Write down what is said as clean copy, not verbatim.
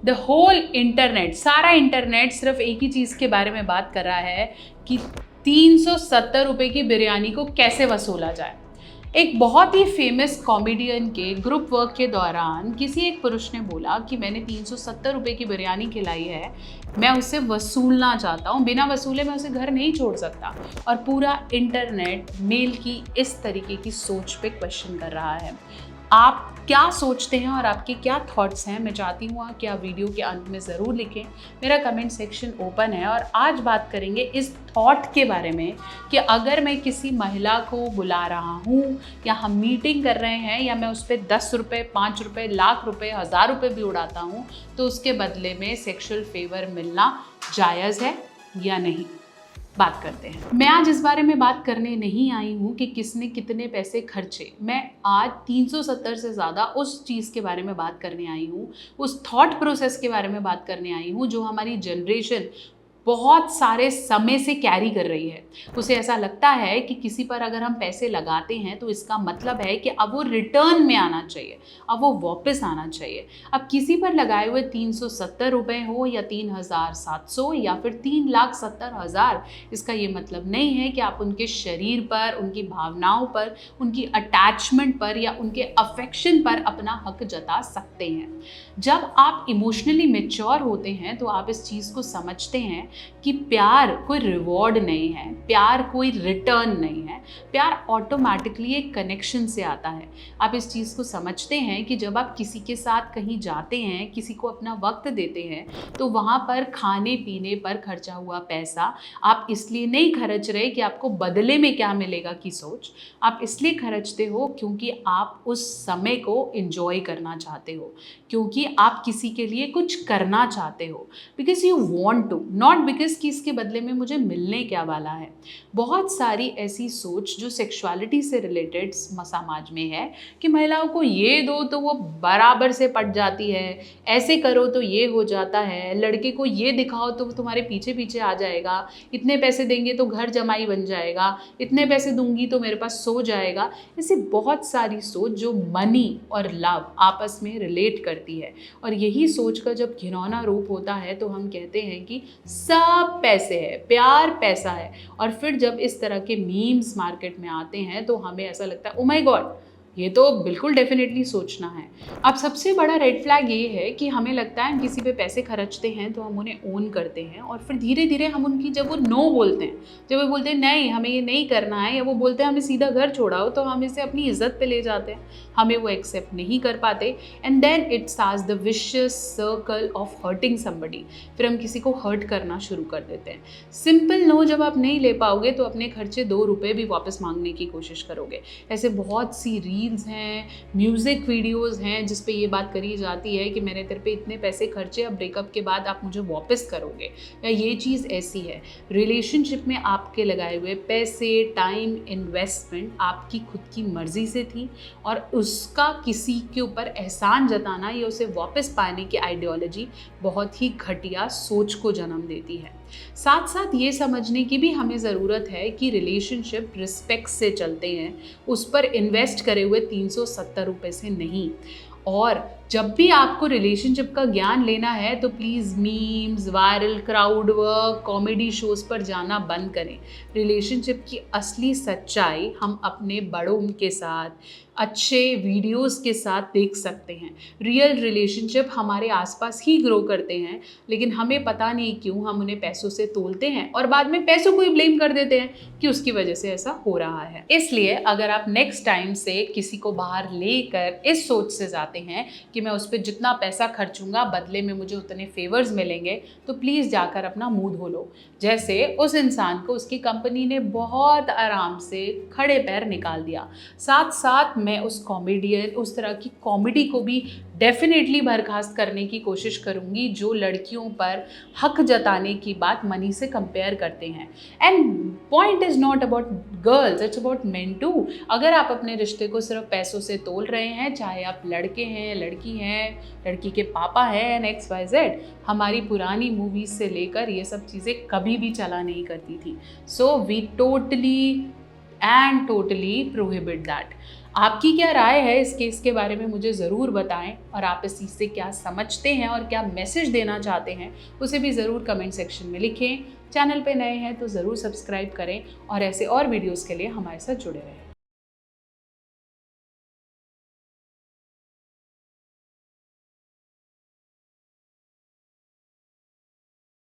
The whole internet, सारा internet सिर्फ एक ही चीज़ के बारे में बात कर रहा है कि 370 रुपये की बिरयानी को कैसे वसूला जाए। एक बहुत ही फेमस कॉमेडियन के ग्रुप वर्क के दौरान किसी एक पुरुष ने बोला कि मैंने 370 रुपये की बिरयानी खिलाई है, मैं उसे वसूलना चाहता हूँ, बिना वसूले मैं उसे घर नहीं छोड़ सकता। और पूरा इंटरनेट मेल की इस तरीके की सोच पे क्वेश्चन कर रहा है। आप क्या सोचते हैं और आपके क्या थॉट्स हैं, मैं चाहती हूँ कि आप वीडियो के अंत में ज़रूर लिखें। मेरा कमेंट सेक्शन ओपन है और आज बात करेंगे इस थॉट के बारे में कि अगर मैं किसी महिला को बुला रहा हूँ या हम मीटिंग कर रहे हैं या मैं उस पर 10 रुपये, 5 रुपये, लाख रुपये, 1000 रुपये भी उड़ाता हूँ तो उसके बदले में सेक्सुअल फेवर मिलना जायज़ है या नहीं, बात करते हैं। मैं आज इस बारे में बात करने नहीं आई हूँ कि किसने कितने पैसे खर्चे, मैं आज 370 से ज़्यादा उस चीज़ के बारे में बात करने आई हूँ, उस थॉट प्रोसेस के बारे में बात करने आई हूँ जो हमारी जनरेशन बहुत सारे समय से कैरी कर रही है। उसे ऐसा लगता है कि किसी पर अगर हम पैसे लगाते हैं तो इसका मतलब है कि अब वो रिटर्न में आना चाहिए, अब वो वापस आना चाहिए। अब किसी पर लगाए हुए 370 रुपये हो या 3700 या फिर 3,70,000, इसका ये मतलब नहीं है कि आप उनके शरीर पर, उनकी भावनाओं पर, उनकी अटैचमेंट पर या उनके अफेक्शन पर अपना हक जता सकते हैं। जब आप इमोशनली मैच्योर होते हैं तो आप इस चीज़ को समझते हैं कि प्यार कोई रिवॉर्ड नहीं है, प्यार कोई रिटर्न नहीं है, प्यार ऑटोमेटिकली एक कनेक्शन से आता है। आप इस चीज़ को समझते हैं कि जब आप किसी के साथ कहीं जाते हैं, किसी को अपना वक्त देते हैं, तो वहाँ पर खाने पीने पर खर्चा हुआ पैसा आप इसलिए नहीं खर्च रहे कि आपको बदले में क्या मिलेगा की सोच, आप इसलिए खर्चते हो क्योंकि आप उस समय को एंजॉय करना चाहते हो, क्योंकि आप किसी के लिए कुछ करना चाहते हो, because you want to, not because कि इसके बदले में मुझे मिलने क्या वाला है। बहुत सारी ऐसी सोच जो सेक्सुअलिटी से रिलेटेड समाज में है कि महिलाओं को ये दो तो वो बराबर से पट जाती है, ऐसे करो तो ये हो जाता है, लड़के को ये दिखाओ तो वो तुम्हारे पीछे पीछे आ जाएगा, इतने पैसे देंगे तो घर जमाई बन जाएगा, इतने पैसे दूंगी तो मेरे पास सो जाएगा। ऐसी बहुत सारी सोच जो मनी और लव आपस में रिलेट करती है, और यही सोच का जब घिनौना रूप होता है तो हम कहते हैं कि सब पैसे है, प्यार पैसा है। और फिर जब इस तरह के मीम्स मार्केट में आते हैं तो हमें ऐसा लगता है ओ माय गॉड, ये तो बिल्कुल डेफिनेटली सोचना है। अब सबसे बड़ा रेड फ्लैग ये है कि हमें लगता है हम किसी पे पैसे खर्चते हैं तो हम उन्हें ओन करते हैं, और फिर धीरे धीरे हम उनकी, जब वो नो बोलते हैं, जब वो बोलते हैं नहीं हमें ये नहीं करना है, या वो बोलते हैं हमें सीधा घर छोड़ाओ, तो हम इसे अपनी इज्जत पे ले जाते हैं, हमें वो एक्सेप्ट नहीं कर पाते, and then it starts the vicious circle of hurting somebody. फिर हम किसी को हर्ट करना शुरू कर देते हैं। सिंपल नो जब आप नहीं ले पाओगे तो अपने खर्चे 2 रुपये भी वापस मांगने की कोशिश करोगे। ऐसे बहुत सी रील्स हैं, म्यूज़िक वीडियोस हैं जिस पे ये बात करी जाती है कि मैंने तेरे पे इतने पैसे खर्चे, अब ब्रेकअप के बाद आप मुझे वापस करोगे, या ये चीज़ ऐसी है। रिलेशनशिप में आपके लगाए हुए पैसे, टाइम, इन्वेस्टमेंट आपकी खुद की मर्जी से थी, और उसका किसी के ऊपर एहसान जताना या उसे वापस पाने की आइडियोलॉजी बहुत ही घटिया सोच को जन्म देती है। साथ साथ ये समझने की भी हमें ज़रूरत है कि रिलेशनशिप रिस्पेक्ट से चलते हैं, उस पर इन्वेस्ट करे हुए 370 रुपये से नहीं। और जब भी आपको रिलेशनशिप का ज्ञान लेना है तो please memes, viral, crowd work, comedy shows पर जाना बंद करें। रिलेशनशिप की असली सच्चाई हम अपने बड़ों के साथ, अच्छे वीडियोस के साथ देख सकते हैं। रियल रिलेशनशिप हमारे आसपास ही ग्रो करते हैं, लेकिन हमें पता नहीं क्यों हम उन्हें पैसों से तोलते हैं और बाद में पैसों को ही ब्लेम कर देते हैं कि उसकी वजह से ऐसा हो रहा है। इसलिए अगर आप नेक्स्ट टाइम से किसी को बाहर लेकर इस सोच से जाते हैं कि मैं उस पर जितना पैसा खर्चूंगा बदले में मुझे उतने फेवर्स मिलेंगे, तो प्लीज़ जाकर अपना मुंह धो लो। जैसे उस इंसान को उसकी कंपनी ने बहुत आराम से खड़े पैर निकाल दिया। साथ साथ मैं उस कॉमेडियन, उस तरह की कॉमेडी को भी डेफिनेटली बर्खास्त करने की कोशिश करूँगी जो लड़कियों पर हक जताने की बात मनी से कंपेयर करते हैं। And point is not about girls, it's about men too. अगर आप अपने रिश्ते को सिर्फ पैसों से तोल रहे हैं, चाहे आप लड़के हैं, लड़की हैं, लड़की के पापा हैं, XYZ, हमारी पुरानी मूवीज़ से लेकर ये सब चीज़ें कभी भी चला नहीं करती थी। So we totally prohibit that. आपकी क्या राय है इस केस के बारे में मुझे ज़रूर बताएं, और आप इस चीज़ से क्या समझते हैं और क्या मैसेज देना चाहते हैं उसे भी ज़रूर कमेंट सेक्शन में लिखें। चैनल पे नए हैं तो ज़रूर सब्सक्राइब करें और ऐसे और वीडियोज़ के लिए हमारे साथ जुड़े रहें।